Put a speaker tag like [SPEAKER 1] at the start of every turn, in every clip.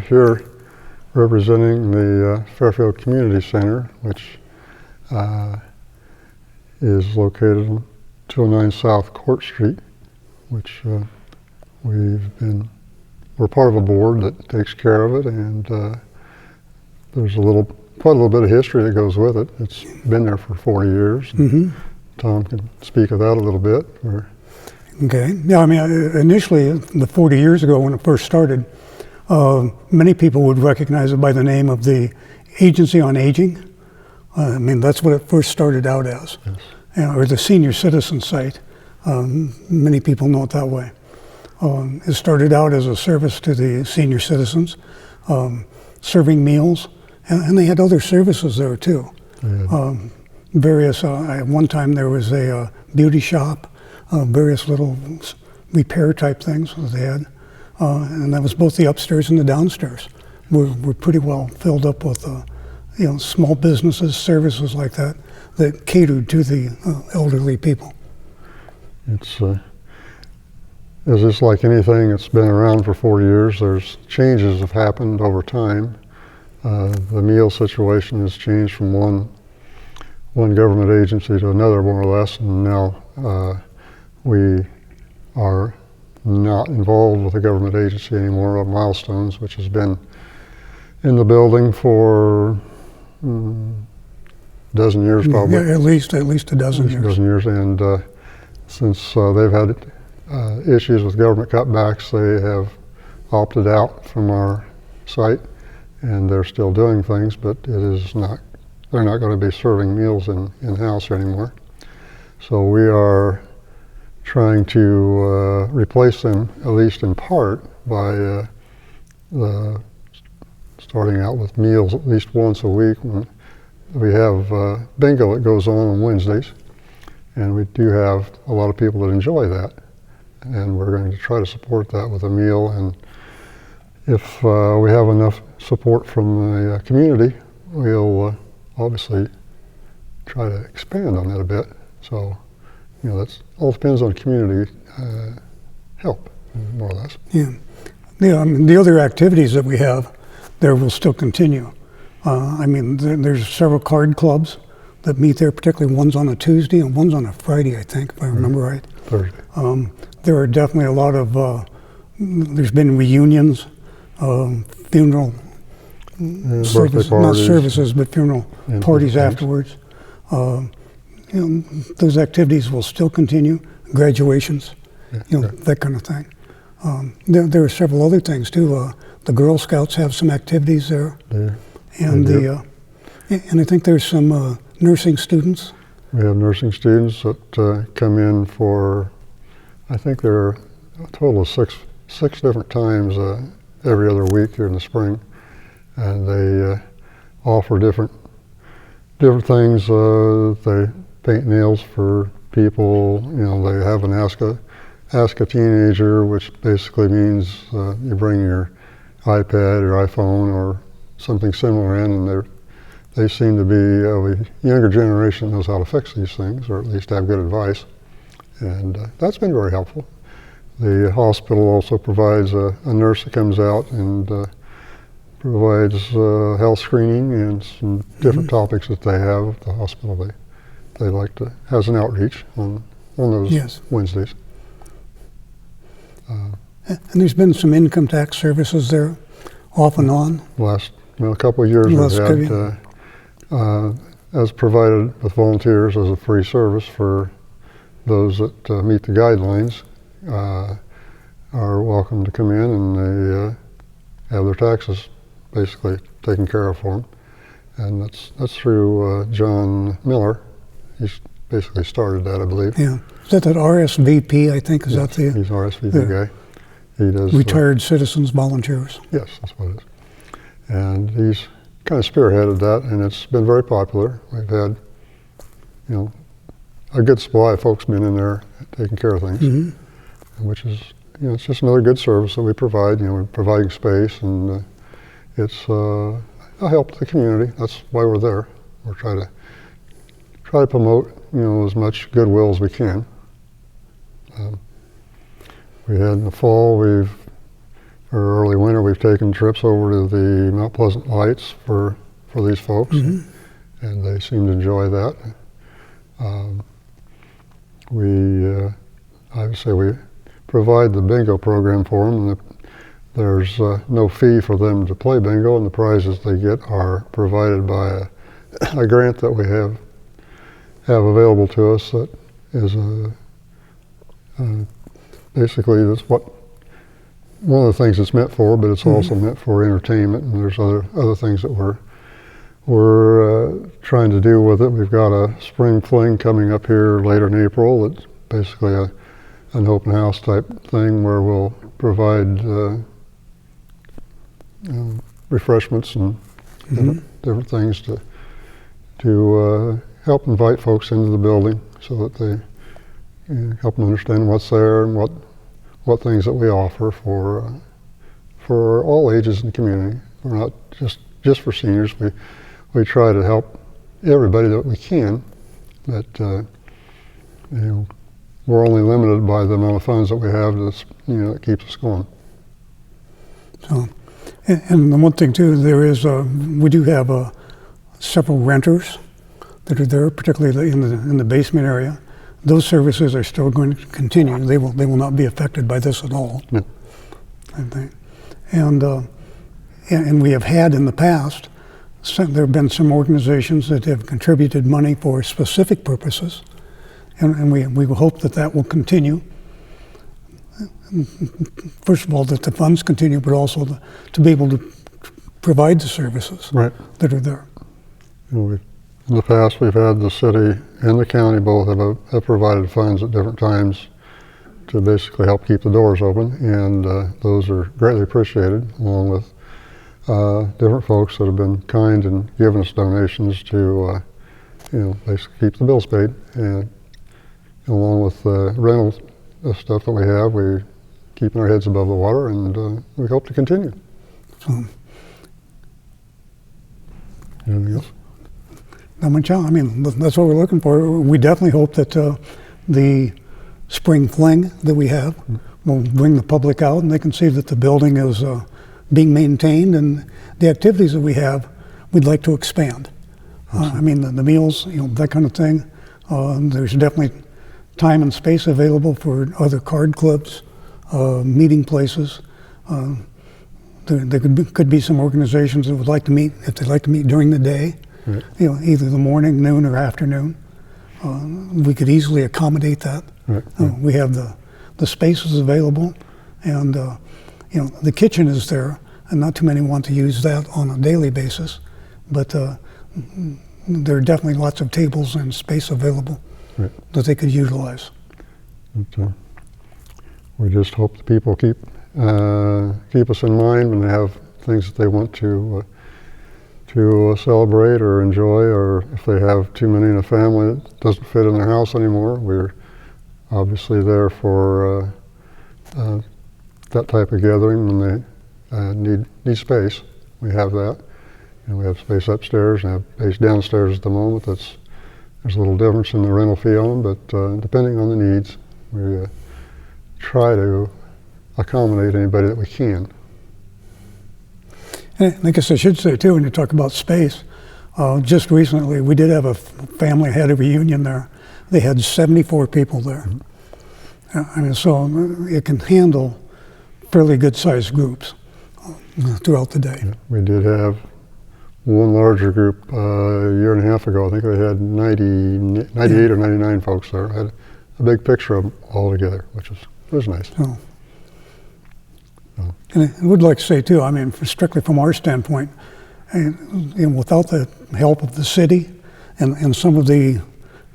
[SPEAKER 1] here representing the Fairfield Community Center, which is located on 209 South Court Street, which we're part of a board that takes care of it, and there's quite a little bit of history that goes with it. It's been there for 40 years.
[SPEAKER 2] Mm-hmm.
[SPEAKER 1] Tom can speak of that a little bit.
[SPEAKER 2] Okay. Yeah, I mean, initially, the 40 years ago when it first started, many people would recognize it by the name of the Agency on Aging. I mean, that's what it first started out as,
[SPEAKER 1] Yes.
[SPEAKER 2] Or the senior citizen site. Many people know it that way. It started out as a service to the senior citizens, serving meals, and they had other services there too. At one time there was a beauty shop, various little repair type things that they had, and that was both the upstairs and the downstairs. We're pretty well filled up with small businesses, services like that catered to the elderly people.
[SPEAKER 1] It's just like anything that's been around for 40 years. There's changes have happened over time. The meal situation has changed from one government agency to another, more or less, and now we are not involved with a government agency anymore, Milestones, which has been in the building for a dozen years, probably.
[SPEAKER 2] Yeah, at least a dozen years.
[SPEAKER 1] A dozen years, and since they've had issues with government cutbacks, they have opted out from our site, and they're still doing things, but they're not going to be serving meals in-house anymore. So we are trying to replace them, at least in part, by starting out with meals at least once a week. We have bingo that goes on Wednesdays, and we do have a lot of people that enjoy that, and we're going to try to support that with a meal. And if we have enough support from the community, we'll obviously try to expand on that a bit. So, that's all depends on community help, more or less.
[SPEAKER 2] Yeah. I mean, the other activities that we have there will still continue. I mean, there's several card clubs that meet there, particularly one's on a Tuesday and one's on a Friday, I think, if I remember right.
[SPEAKER 1] Thursday.
[SPEAKER 2] There are definitely a lot of, there's been reunions, funeral services, not services, but funeral parties afterwards. Those activities will still continue, graduations, that kind of thing. There are several other things too. The Girl Scouts have some activities there, and and I think there's some nursing students.
[SPEAKER 1] We have nursing students that come in for, I think there are a total of six different times every other week here in the spring, and they offer different things. They paint nails for people. They have an ask a teenager, which basically means you bring your iPad or iPhone or something similar in, and they seem to be a younger generation that knows how to fix these things, or at least have good advice, and that's been very helpful. The hospital also provides a nurse that comes out and provides health screening and some different topics that they have at the hospital. They like to has an outreach on those Wednesdays.
[SPEAKER 2] And there's been some income tax services there, off and on.
[SPEAKER 1] Last a couple of years we've had as provided with volunteers as a free service for those that meet the guidelines are welcome to come in, and they have their taxes basically taken care of for them. And that's through John Miller. He's basically started that, I believe.
[SPEAKER 2] Yeah. Is that RSVP, I think? Is that the...
[SPEAKER 1] He's RSVP guy. He does...
[SPEAKER 2] Retired Citizens Volunteers.
[SPEAKER 1] Yes, that's what it is. And he's kind of spearheaded that, and it's been very popular. We've had, a good supply of folks been in there taking care of things, which is, it's just another good service that we provide. We're providing space, and it's a help to the community. That's why we're there. We're trying to promote, as much goodwill as we can. We had in the fall, we've for early winter, we've taken trips over to the Mount Pleasant Lights for these folks, and they seem to enjoy that. Obviously we provide the bingo program for them, and there's no fee for them to play bingo, and the prizes they get are provided by a grant that we have available to us that is basically that's what one of the things it's meant for, but it's also meant for entertainment, and there's other things that we're trying to do with it. We've got a spring fling coming up here later in April. It's basically an open house type thing where we'll provide refreshments and different things to help invite folks into the building so that they help them understand what's there and what things that we offer for all ages in the community. We're not just for seniors. We try to help everybody that we can, but we're only limited by the amount of funds that we have that keeps us going.
[SPEAKER 2] So, and the one thing too, there is we do have several renters that are there, particularly in the basement area. Those services are still going to continue. They will not be affected by this at all.
[SPEAKER 1] No.
[SPEAKER 2] I think, and we have had in the past. There have been some organizations that have contributed money for specific purposes, and we hope that will continue. First of all, that the funds continue, but also to be able to provide the services that are there.
[SPEAKER 1] In the past, we've had the city and the county both have provided funds at different times to basically help keep the doors open, and those are greatly appreciated, along with different folks that have been kind and given us donations to basically keep the bills paid. And along with the rental stuff that we have, we're keeping our heads above the water, and we hope to continue. Anything else?
[SPEAKER 2] Not much else. I mean, that's what we're looking for. We definitely hope that the spring fling that we have will bring the public out, and they can see that the building is being maintained, and the activities that we have, we'd like to expand. I mean, the meals, that kind of thing. There's definitely time and space available for other card clubs, meeting places. There could be some organizations that would like to meet, if they'd like to meet during the day, either the morning, noon, or afternoon. We could easily accommodate that. We have the spaces available, and the kitchen is there, and not too many want to use that on a daily basis, but there are definitely lots of tables and space available that they could utilize.
[SPEAKER 1] But, we just hope the people keep us in mind when they have things that they want to celebrate or enjoy, or if they have too many in a family that doesn't fit in their house anymore. We're obviously there for that type of gathering when they need space. We have that, and we have space upstairs and have space downstairs at the moment. There's a little difference in the rental fee on them, but depending on the needs, we try to accommodate anybody that we can.
[SPEAKER 2] And I guess I should say too, when you talk about space, just recently we did have a family had a reunion there. They had 74 people there. I mean, so it can handle fairly good-sized groups throughout the day.
[SPEAKER 1] We did have one larger group a year and a half ago. I think we had 98 or 99 folks there. I had a big picture of them all together, which was nice.
[SPEAKER 2] And I would like to say too, I mean, strictly from our standpoint, and without the help of the city and some of the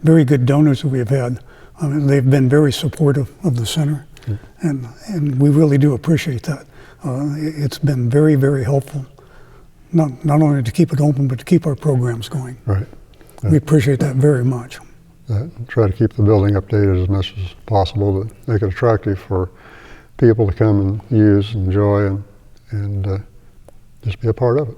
[SPEAKER 2] very good donors that we have had, I mean, they've been very supportive of the center, and we really do appreciate that. It's been very, very helpful, not only to keep it open, but to keep our programs going.
[SPEAKER 1] Right.
[SPEAKER 2] We appreciate that very much.
[SPEAKER 1] Try to keep the building updated as much as possible to make it attractive for people to come and use, enjoy, and just be a part of it.